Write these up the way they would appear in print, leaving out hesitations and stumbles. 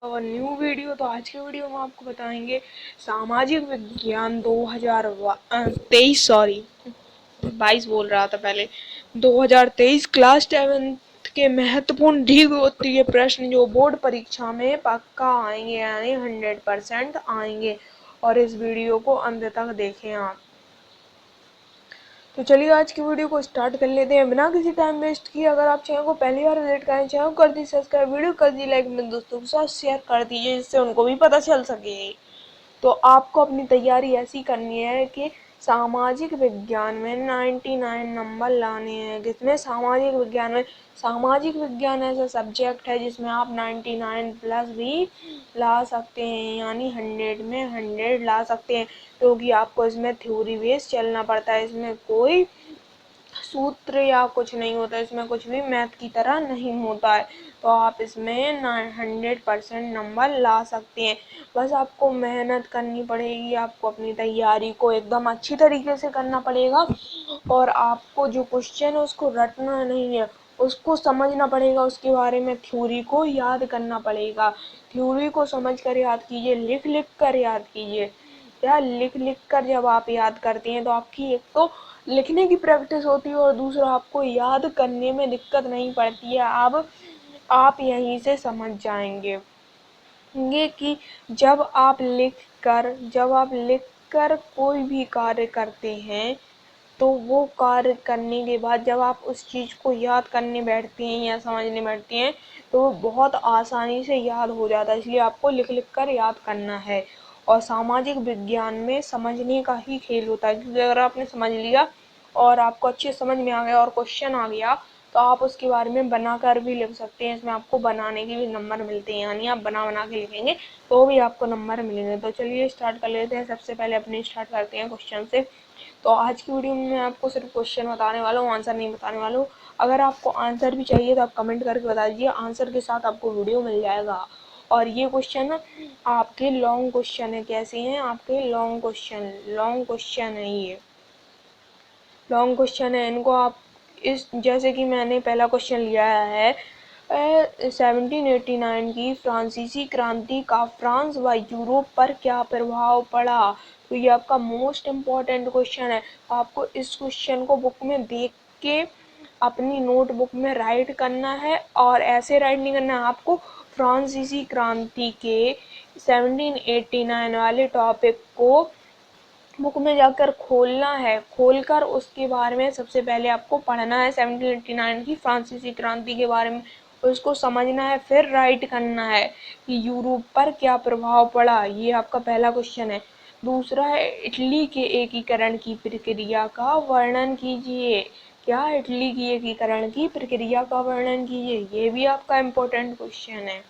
और new video. तो आज के वीडियो में आपको बताएंगे सामाजिक विज्ञान 2023 सॉरी 22 बोल रहा था पहले 2023 क्लास 7th के महत्वपूर्ण दी होती है प्रश्न जो बोर्ड परीक्षा में पक्का आएंगे, यानी 100% आएंगे। और इस वीडियो को अंत तक देखें आप। तो चलिए आज की वीडियो को स्टार्ट कर लेते हैं बिना किसी टाइम वेस्ट किए। अगर आप चैनल को पहली बार विजिट करें, चैनल कर दी सब्सक्राइब, वीडियो कर दी लाइक, अपने दोस्तों के साथ शेयर कर दीजिए जिससे उनको भी पता चल सके। तो आपको अपनी तैयारी ऐसी करनी है कि सामाजिक विज्ञान में 99 नंबर लाने हैं। किसमें? सामाजिक विज्ञान ऐसा सब्जेक्ट है जिसमें आप 99 प्लस भी ला सकते हैं, यानी 100 में 100 ला सकते हैं, क्योंकि आपको इसमें थ्योरी बेस चलना पड़ता है। इसमें कोई सूत्र या कुछ नहीं होता, इसमें कुछ भी मैथ की तरह नहीं होता है। तो आप इसमें 100% नंबर ला सकते हैं। बस आपको मेहनत करनी पड़ेगी, आपको अपनी तैयारी को एकदम अच्छी तरीके से करना पड़ेगा और आपको जो क्वेश्चन है उसको रटना नहीं है, उसको समझना पड़ेगा, उसके बारे में थ्योरी को याद करना पड़ेगा। थ्योरी को समझ कर याद कीजिए, लिख लिख कर याद कीजिए। या लिख लिख कर जब आप याद करते हैं तो आपकी एक तो लिखने की प्रैक्टिस होती है और दूसरा आपको याद करने में दिक्कत नहीं पड़ती है। अब आप यहीं से समझ जाएंगे कि जब आप लिख कर कोई भी कार्य करते हैं तो वो कार्य करने के बाद जब आप उस चीज़ को याद करने बैठते हैं या समझने बैठते हैं तो वो बहुत आसानी से याद हो जाता है। इसलिए आपको लिख लिख कर याद करना है। और सामाजिक विज्ञान में समझने का ही खेल होता है, क्योंकि अगर आपने समझ लिया और आपको अच्छे समझ में आ गया और क्वेश्चन आ गया तो आप उसके बारे में बनाकर भी लिख सकते हैं। इसमें आपको बनाने के भी नंबर मिलते हैं, यानी आप बना के लिखेंगे तो भी आपको नंबर मिलेंगे। तो चलिए स्टार्ट कर लेते हैं। सबसे पहले अपने स्टार्ट करते हैं क्वेश्चन से। तो आज की वीडियो में मैं आपको सिर्फ क्वेश्चन बताने वाला हूँ, आंसर नहीं बताने वाला हूँ। अगर आपको आंसर भी चाहिए तो आप कमेंट करके बता दीजिए, आंसर के साथ आपको वीडियो मिल जाएगा। और ये क्वेश्चन आपके लॉन्ग क्वेश्चन है। कैसे हैं आपके? लॉन्ग क्वेश्चन है। ये लॉन्ग क्वेश्चन है, इनको आप जैसे कि मैंने पहला क्वेश्चन लिया है 1789 की फ्रांसीसी क्रांति का फ्रांस व यूरोप पर क्या प्रभाव पड़ा। तो ये आपका मोस्ट इम्पॉर्टेंट क्वेश्चन है। आपको इस क्वेश्चन को बुक में देख के अपनी नोटबुक में राइट करना है, और ऐसे राइट नहीं करना है, आपको फ्रांसीसी क्रांति के 1789 वाले टॉपिक को बुक में जाकर खोलना है। खोलकर उसके बारे में सबसे पहले आपको पढ़ना है 1789 की फ्रांसीसी क्रांति के बारे में, उसको समझना है, फिर राइट करना है कि यूरोप पर क्या प्रभाव पड़ा। ये आपका पहला क्वेश्चन है। दूसरा है इटली के एकीकरण की प्रक्रिया का वर्णन कीजिए। क्या? इटली की एकीकरण की प्रक्रिया का वर्णन कीजिए। ये भी आपका इम्पोर्टेंट क्वेश्चन है।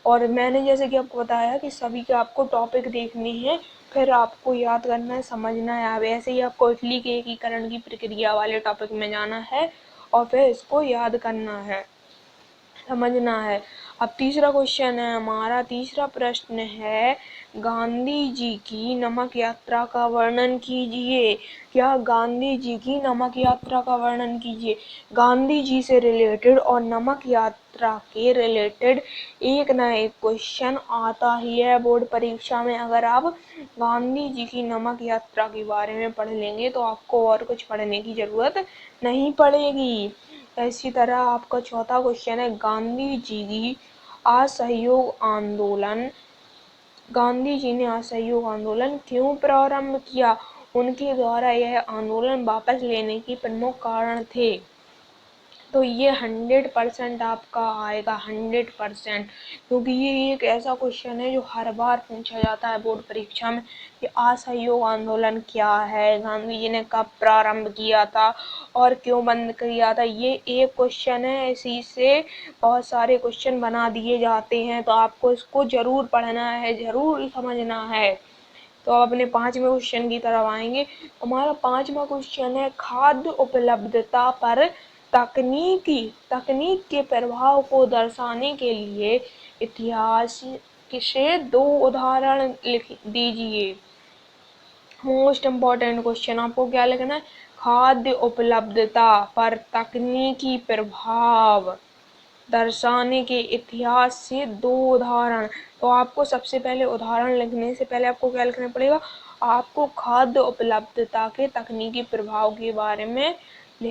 और मैंने जैसे कि आपको बताया कि सभी के आपको टॉपिक देखने हैं, फिर आपको याद करना है, समझना है। अब ऐसे ही आपको इटली के एकीकरण की प्रक्रिया वाले टॉपिक में जाना है और फिर इसको याद करना है, समझना है। अब तीसरा क्वेश्चन है हमारा, तीसरा प्रश्न है गांधी जी की नमक यात्रा का वर्णन कीजिए। क्या? गांधी जी की नमक यात्रा का वर्णन कीजिए। गांधी जी से रिलेटेड और नमक यात्रा के रिलेटेड एक ना एक क्वेश्चन आता ही है बोर्ड परीक्षा में। अगर आप गांधी जी की नमक यात्रा के बारे में पढ़ लेंगे तो आपको और कुछ पढ़ने की जरूरत नहीं पड़ेगी। इसी तरह आपका चौथा क्वेश्चन है गांधी जी की असहयोग आंदोलन। गांधी जी ने असहयोग आंदोलन क्यों प्रारंभ किया? उनके द्वारा यह आंदोलन वापस लेने के प्रमुख कारण थे। तो ये 100% आपका आएगा, 100%, क्योंकि ये एक ऐसा क्वेश्चन है जो हर बार पूछा जाता है बोर्ड परीक्षा में कि असहयोग आंदोलन क्या है, गांधी जी ने कब प्रारंभ किया था और क्यों बंद किया था। ये एक क्वेश्चन है, इसी से बहुत सारे क्वेश्चन बना दिए जाते हैं। तो आपको इसको जरूर पढ़ना है, जरूर समझना है। तो अब अपने पांचवें क्वेश्चन की तरफ आएंगे। हमारा पांचवा क्वेश्चन है खाद्य उपलब्धता पर तकनीक के प्रभाव को दर्शाने के लिए इतिहास से 2 उदाहरण लिख दीजिए। मोस्ट इम्पॉर्टेंट क्वेश्चन, आपको क्या लिखना है? खाद्य उपलब्धता पर तकनीकी प्रभाव दर्शाने के इतिहास से 2 उदाहरण। तो आपको सबसे पहले उदाहरण लिखने से पहले आपको क्या लिखना पड़ेगा, आपको खाद्य उपलब्धता के तकनीकी प्रभाव के बारे में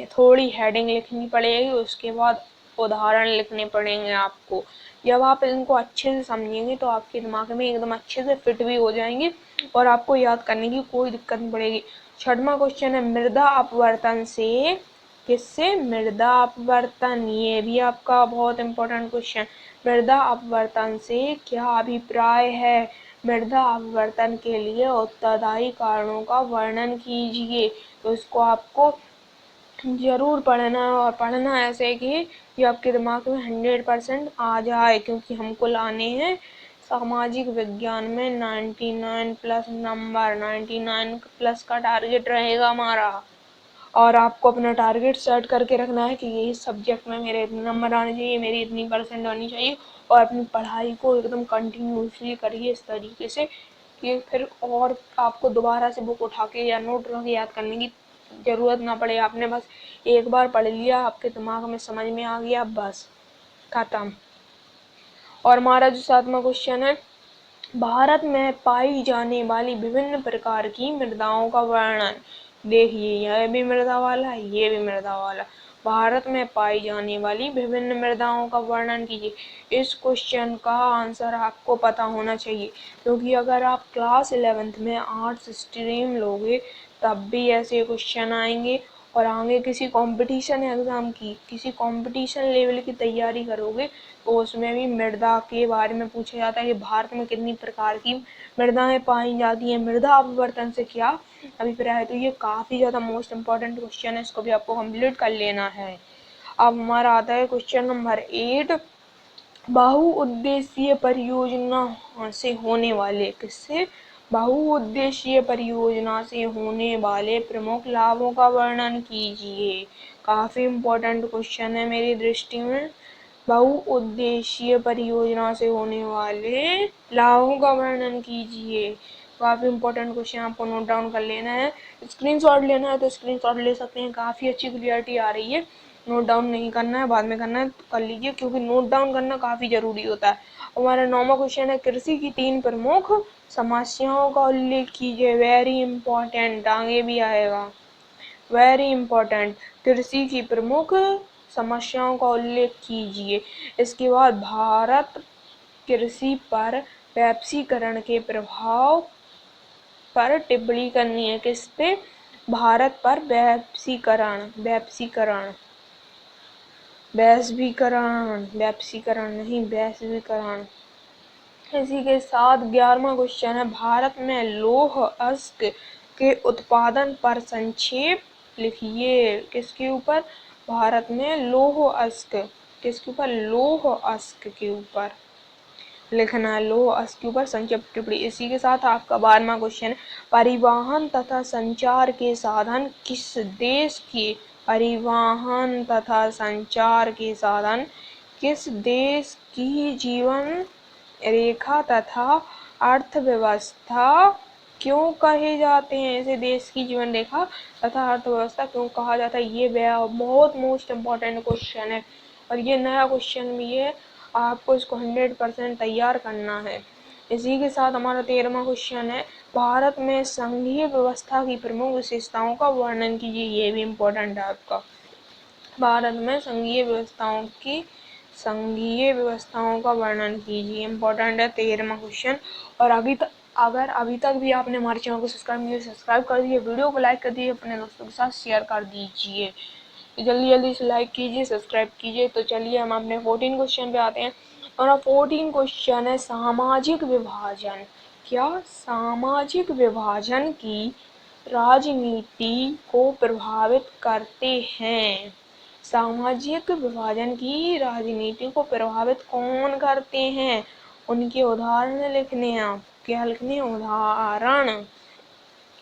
थोड़ी हेडिंग लिखनी पड़ेगी, उसके बाद उदाहरण लिखने पड़ेंगे आपको। जब आप इनको अच्छे से समझेंगे तो आपके दिमाग में एकदम अच्छे से फिट भी हो जाएंगे और आपको याद करने की कोई दिक्कत नहीं पड़ेगी। 6वां क्वेश्चन है, मृदा अपवर्तन से किससे, मृदा अपवर्तन, ये भी आपका बहुत इम्पोर्टेंट क्वेश्चन। मृदा अपवर्तन से क्या अभिप्राय है, मृदा अपवर्तन के लिए उत्तरदायी कारणों का वर्णन कीजिए। तो इसको आपको जरूर पढ़ना और पढ़ना ऐसे कि ये आपके दिमाग में 100% आ जाए, क्योंकि हमको लाने हैं सामाजिक विज्ञान में 99 प्लस नंबर, 99 प्लस का टारगेट रहेगा हमारा। और आपको अपना टारगेट सेट करके रखना है कि यही सब्जेक्ट में मेरे इतने नंबर आने चाहिए, मेरी इतनी परसेंट आनी चाहिए। और अपनी पढ़ाई को एकदम कंटिन्यूसली करिए इस तरीके से कि फिर और आपको दोबारा से बुक उठा के या नोट रख के याद करने की जरूरत ना पड़े। आपने बस एक बार पढ़ लिया, आपके दिमाग में समझ में आ गया, बस खत्म। और हमारा जो 7वां क्वेश्चन है, भारत में पाई जाने वाली विभिन्न प्रकार की मृदाओं का वर्णन। देखिए यह भी मृदा वाला है, ये भी मृदा वाला। भारत में पाई जाने वाली विभिन्न मृदाओं का वर्णन कीजिए। इस क्वेश्चन का आंसर आपको पता होना चाहिए, क्योंकि अगर आप क्लास 11th में आर्ट्स स्ट्रीम लोगे तब भी ऐसे क्वेश्चन आएंगे। और आगे किसी कंपटीशन एग्जाम की, किसी कंपटीशन लेवल की तैयारी करोगे तो उसमें भी मृदा के बारे में पूछा जाता है कि भारत में कितनी प्रकार की मृदाएं पाई जाती हैं, मृदा अपवर्तन से क्या अभिप्राय है। तो ये काफी ज्यादा मोस्ट इम्पोर्टेंट क्वेश्चन है, इसको भी आपको कंप्लीट कर लेना है। अब हमारा आता है क्वेश्चन नंबर 8, बहुउद्देशीय परियोजना से होने वाले, किससे, बहुउद्देशीय परियोजना से होने वाले प्रमुख लाभों का वर्णन कीजिए। काफी इम्पोर्टेंट क्वेश्चन है मेरी दृष्टि में। बहुउद्देशीय परियोजना से होने वाले लाभों का वर्णन कीजिए, काफी इम्पोर्टेंट क्वेश्चन, आपको नोट डाउन कर लेना है। स्क्रीनशॉट लेना है तो स्क्रीनशॉट ले सकते हैं, काफी अच्छी क्लियरिटी आ रही है। नोट डाउन नहीं करना है, बाद में करना है तो कर लीजिए, क्योंकि नोट डाउन करना काफी जरूरी होता है। हमारा 9वां क्वेश्चन है, कृषि की 3 प्रमुख समस्याओं का उल्लेख कीजिए। वेरी इंपॉर्टेंट, आगे भी आएगा, वेरी इंपॉर्टेंट। कृषि की प्रमुख समस्याओं का उल्लेख कीजिए। इसके बाद भारत कृषि पर वैश्वीकरण के प्रभाव पर टिप्पणी करनी है। किस पे, भारत पर वैश्वीकरण, वैश्वीकरण, वैश्वीकरण, वैश्वीकरण नहीं, वैश्वीकरण। इसी के साथ 11वां क्वेश्चन है, भारत में लौह अयस्क के उत्पादन पर संक्षेप लिखिए। किसके ऊपर, भारत में लौह अयस्क, किसके ऊपर, लौह अयस्क के ऊपर लिखना है, लौह अयस्क के ऊपर संक्षिप्त टिप्पणी। इसी के साथ आपका 12वां क्वेश्चन, परिवहन तथा संचार के साधन किस देश के, परिवहन तथा संचार के साधन किस देश की जीवन रेखा तथा अर्थव्यवस्था क्यों कहे जाते हैं, ऐसे देश की जीवन रेखा तथा अर्थव्यवस्था क्यों कहा जाता है। ये बहुत मोस्ट इम्पोर्टेंट क्वेश्चन है और ये नया क्वेश्चन भी है, आपको इसको 100% तैयार करना है। इसी के साथ हमारा 13वां क्वेश्चन है, भारत में संघीय व्यवस्था की प्रमुख विशेषताओं का वर्णन कीजिए। ये भी इम्पोर्टेंट है आपका, भारत में संघीय व्यवस्थाओं का वर्णन कीजिए, इम्पोर्टेंट है 13वां क्वेश्चन। और अगर अभी तक भी आपने हमारे चैनल को सब्सक्राइब कर दिए, वीडियो को लाइक कर दिए, अपने दोस्तों के साथ शेयर कर दीजिए, जल्दी जल्दी से लाइक कीजिए, सब्सक्राइब कीजिए। तो चलिए हम अपने 14 क्वेश्चन पे आते हैं। और 14 क्वेश्चन है, सामाजिक विभाजन। क्या, सामाजिक विभाजन की राजनीति को प्रभावित करते हैं। सामाजिक विभाजन की राजनीति को प्रभावित कौन करते हैं, उनके उदाहरण लिखने हैं। आप क्या लिखने हैं, उदाहरण।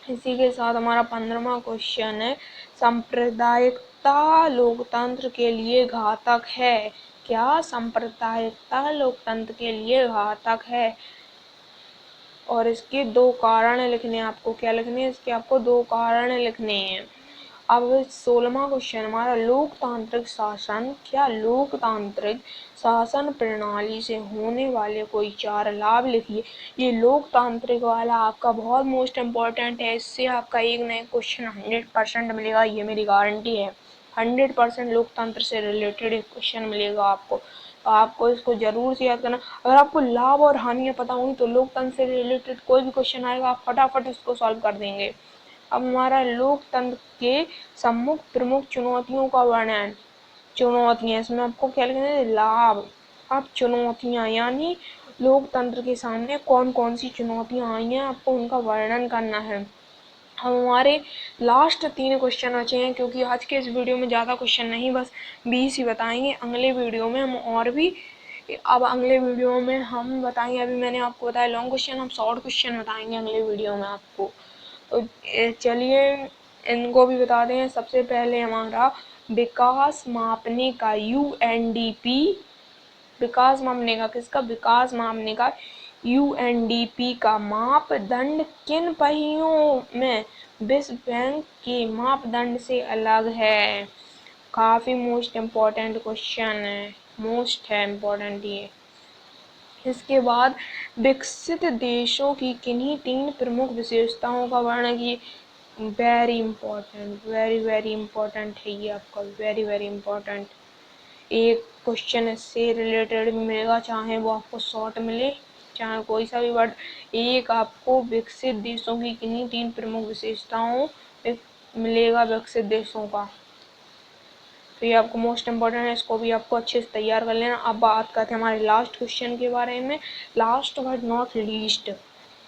इसी के साथ हमारा 15वां क्वेश्चन है, सांप्रदायिकता लोकतंत्र के लिए घातक है। क्या, सांप्रदायिकता लोकतंत्र के लिए घातक है। और इसके 2 कारण लिखने हैं आपको। क्या लिखने हैं, इसके आपको 2 कारण लिखने हैं। अब 16वां क्वेश्चन हमारा, लोकतांत्रिक शासन, क्या लोकतांत्रिक शासन प्रणाली से होने वाले कोई 4 लाभ लिखिए। ये लोकतांत्रिक वाला आपका बहुत मोस्ट इम्पोर्टेंट है, इससे आपका एक नया क्वेश्चन 100% मिलेगा, ये मेरी गारंटी है। 100% लोकतंत्र से रिलेटेड एक क्वेश्चन मिलेगा आपको, तो आपको इसको जरूर से याद करना। अगर आपको लाभ और हानियां पता होंगी तो लोकतंत्र से रिलेटेड कोई भी क्वेश्चन आएगा आप फटाफट उसको सॉल्व कर देंगे। अब हमारा लोकतंत्र के सम्मुख प्रमुख चुनौतियों का वर्णन। चुनौतियां, इसमें आपको क्या लिखना है, लाभ। अब चुनौतियां यानी लोकतंत्र के सामने कौन कौन सी चुनौतियां आई हैं, आपको उनका वर्णन करना है। हमारे लास्ट 3 क्वेश्चन बचे हैं, क्योंकि आज के इस वीडियो में ज़्यादा क्वेश्चन नहीं, बस 20 ही बताएंगे। अगले वीडियो में हम और भी, अब अगले वीडियो में हम बताएंगे, अभी मैंने आपको बताया लॉन्ग क्वेश्चन, हम शॉर्ट क्वेश्चन बताएंगे अगले वीडियो में आपको। तो चलिए इनको भी बता दें। सबसे पहले हमारा विकास मापने का UNDP, विकास मापने का किसका, विकास मापने का UNDP का मापदंड किन पहियों में विश्व बैंक के मापदंड से अलग है। काफी मोस्ट इम्पोर्टेंट क्वेश्चन है, मोस्ट है इम्पोर्टेंट ये। इसके बाद विकसित देशों की किन्हीं 3 प्रमुख विशेषताओं का वर्णन कीजिए। वेरी इंपॉर्टेंट, वेरी इंपॉर्टेंट है ये आपका, वेरी इंपॉर्टेंट। एक क्वेश्चन इससे रिलेटेड मिलेगा, चाहे वो आपको शॉर्ट मिले चाहे कोई सा भी वर्ड। एक आपको विकसित देशों की किन्हीं 3 प्रमुख विशेषताओं मिलेगा, विकसित देशों का, तो ये आपको मोस्ट इम्पोर्टेंट है, इसको भी आपको अच्छे से तैयार कर लेना। अब बात करते हैं हमारे लास्ट क्वेश्चन के बारे में। लास्ट बट नॉट लीस्ट,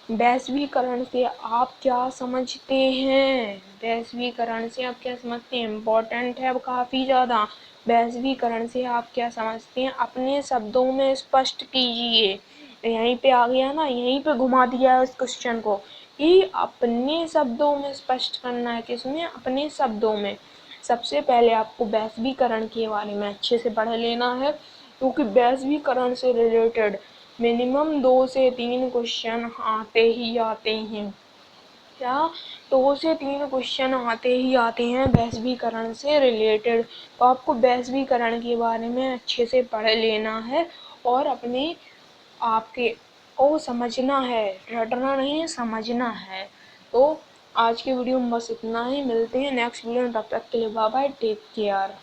वैश्वीकरण से आप क्या समझते हैं। वैश्वीकरण से आप क्या समझते हैं, इम्पोर्टेंट है अब काफ़ी ज़्यादा। वैश्वीकरण से आप क्या समझते हैं, अपने शब्दों में स्पष्ट कीजिए। यहीं पे आ गया ना, यहीं पे घुमा दिया है उस क्वेश्चन को, कि अपने शब्दों में स्पष्ट करना है। किसमें, अपने शब्दों में। सबसे पहले आपको वैश्वीकरण के बारे में अच्छे से पढ़ लेना है, क्योंकि वैश्वीकरण से रिलेटेड मिनिमम 2 से 3 क्वेश्चन आते ही आते हैं। क्या, 2 से 3 क्वेश्चन आते ही आते हैं वैश्वीकरण से रिलेटेड। तो आपको वैश्वीकरण के बारे में अच्छे से पढ़ लेना है और अपने आपके को समझना है, रटना नहीं है, समझना है। तो आज के वीडियो में बस इतना ही, मिलते हैं नेक्स्ट वीडियो में, तब तक के लिए बाय बाय, टेक केयर।